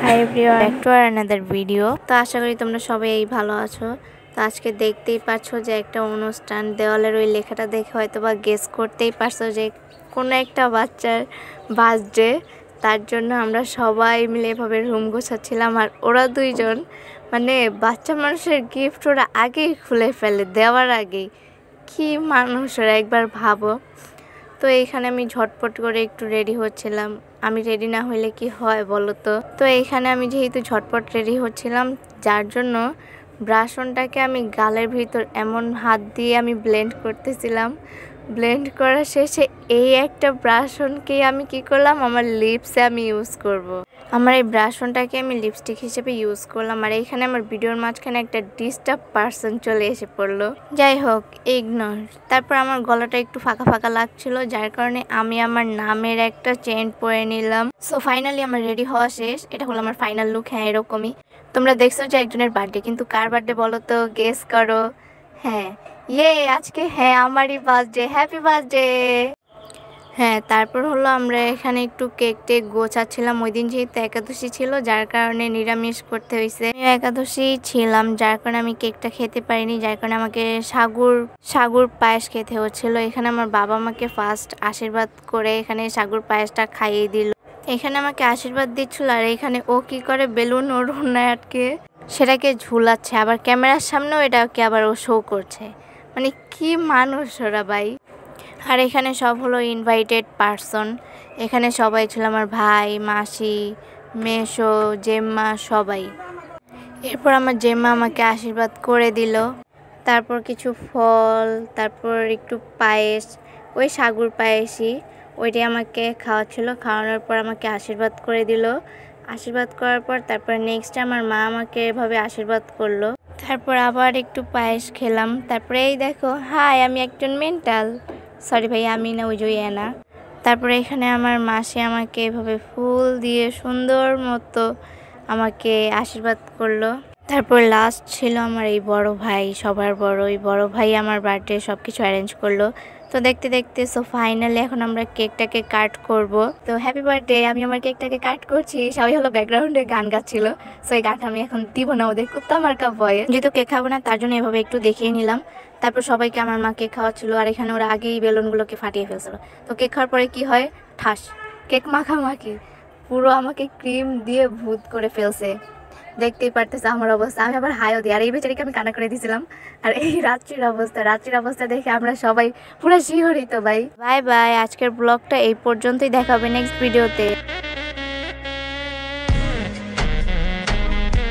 Hi everyone, back to another video. তো আশা করি তোমরা সবাই ভালো আছো। তো আজকে দেখতেই পাচ্ছ যে একটা অনুষ্ঠান, দেওয়ালের ওই লেখাটা দেখে হয়তো বা গেস করতেই পারছো যে কোনো একটা বাচ্চার বার্থডে। তার জন্য আমরা সবাই মিলে এভাবে রুম গোছাচ্ছিলাম। আর ওরা দুইজন মানে বাচ্চা মানুষের গিফট ওরা আগেই খুলে ফেলে, দেওয়ার আগেই। কি মানুষ ওরা, একবার ভাবো। তো এইখানে আমি ঝটপট করে একটু রেডি হচ্ছিলাম। আমি রেডি না হইলে কি হয় বলো তো। তো এইখানে আমি যেহেতু ঝটপট রেডি হচ্ছিলাম, যার জন্য ব্রাশনটাকে আমি গালের ভিতর এমন হাত দিয়ে আমি ব্লেন্ড করতেছিলাম। ব্লেন্ড করা শেষে এই একটা ব্রাশনকে আমি কি করলাম, আমার লিপসে আমি ইউজ করব। আমার এই ব্রাশনটাকে আমি লিপস্টিক হিসেবে ইউজ করলাম। আর এইখানে আমার ভিডিওর মাঝখানে একটা ডিস্টার্ব পারসন চলে এসে পড়লো। যাই হোক, ইগনোর। তারপর আমার গলাটা একটু ফাঁকা ফাঁকা লাগছিল, যার কারণে আমি আমার নামের একটা চেন পরে নিলাম। সো ফাইনালি আমার রেডি হওয়া শেষ। এটা হলো আমার ফাইনাল লুক। হ্যাঁ, এরকমই। তোমরা দেখছো যে একজনের বার্থডে, কিন্তু কার বার্থডে বলো তো, গেস করো। হ্যাঁ, আজকে আমারই বার্থডে। Happy birthday. হ্যাঁ, তারপর হলো আমরা এখানে একটু কেক টেক গোছাচ্ছিলাম। ওই দিন যেহেতু একাদশী ছিল, যার কারণে নিরামিষ করতে হয়েছে। একাদশী ছিলাম, যার কারণে আমি কেকটা খেতে পারিনি, যার কারণে আমাকে সাগুর পায়েস খেতে হচ্ছিল। এখানে আমার বাবা আমাকে ফার্স্ট আশীর্বাদ করে এখানে সাগুর পায়েসটা খাইয়ে দিল। এখানে আমাকে আশীর্বাদ দিচ্ছিল, আর এখানে ও কি করে, বেলুন ওর ওড়নায় আটকে সেটাকে ঝুলাচ্ছে, আবার ক্যামেরার সামনেও এটাকে আবার ও শো করছে। মানে কি মানুষ ওরা ভাই। আর এখানে সব হলো ইনভাইটেড পারসন। এখানে সবাই ছিল, আমার ভাই, মাসি, মেসো, জেম্মা, সবাই। এরপর আমার জেম্মা আমাকে আশীর্বাদ করে দিল। তারপর কিছু ফল, তারপর একটু পায়েস, ওই সাগুর পায়েসই, ওইটাই আমাকে খাওয়াচ্ছিল। খাওয়ানোর পর আমাকে আশীর্বাদ করে দিল। আশীর্বাদ করার পর তারপর নেক্সট আমার মা আমাকে এভাবে আশীর্বাদ করলো। তারপর আবার একটু পায়েস খেলাম। তারপরে এই দেখো, হাই, আমি একজন মেন্টাল। সরি ভাই, আমি না, ওই যে না। তারপরে এখানে আমার মাসি আমাকে এভাবে ফুল দিয়ে সুন্দর মতো আমাকে আশীর্বাদ করলো। তারপর লাস্ট ছিল আমার এই বড় ভাই, সবার বড়। এই বড় ভাই আমার বার্থডে সব কিছু অ্যারেঞ্জ করলো। তো দেখতে দেখতে সো ফাইনালি এখন আমরা কেকটাকে কাট করব। তো হ্যাপি বার্থডে। আমি আমার কেকটাকে কাট করছি। সবাই হলো ব্যাকগ্রাউন্ডে গান গাচ্ছিল। সো এই গানটা আমি এখন দিব না, ওদের কুত্তা মার্কা ভয়ে। যেহেতু কেক খাবো না, তার জন্য এভাবে একটু দেখিয়ে নিলাম। তারপর সবাইকে আমার মা কেক খাওয়াচ্ছিল, আর এখানে ওরা আগেই বেলুনগুলোকে ফাটিয়ে ফেলছিল। তো কেক খাওয়ার পরে কি হয়, ঠাস কেক মাখামাখি, পুরো আমাকে ক্রিম দিয়ে ভূত করে ফেলছে। দেখতেই পারতেছে আমার অবস্থা। আমি আবার হাইও দিই, আর এই বেচারিকে আমি কানা করে দিয়েছিলাম। আর এই রাত্রির অবস্থা দেখে আমরা সবাই পুরো শিহরিত ভাই। Bye bye. আজকের ব্লগটা এই পর্যন্তই, দেখা হবে নেক্সট ভিডিওতে।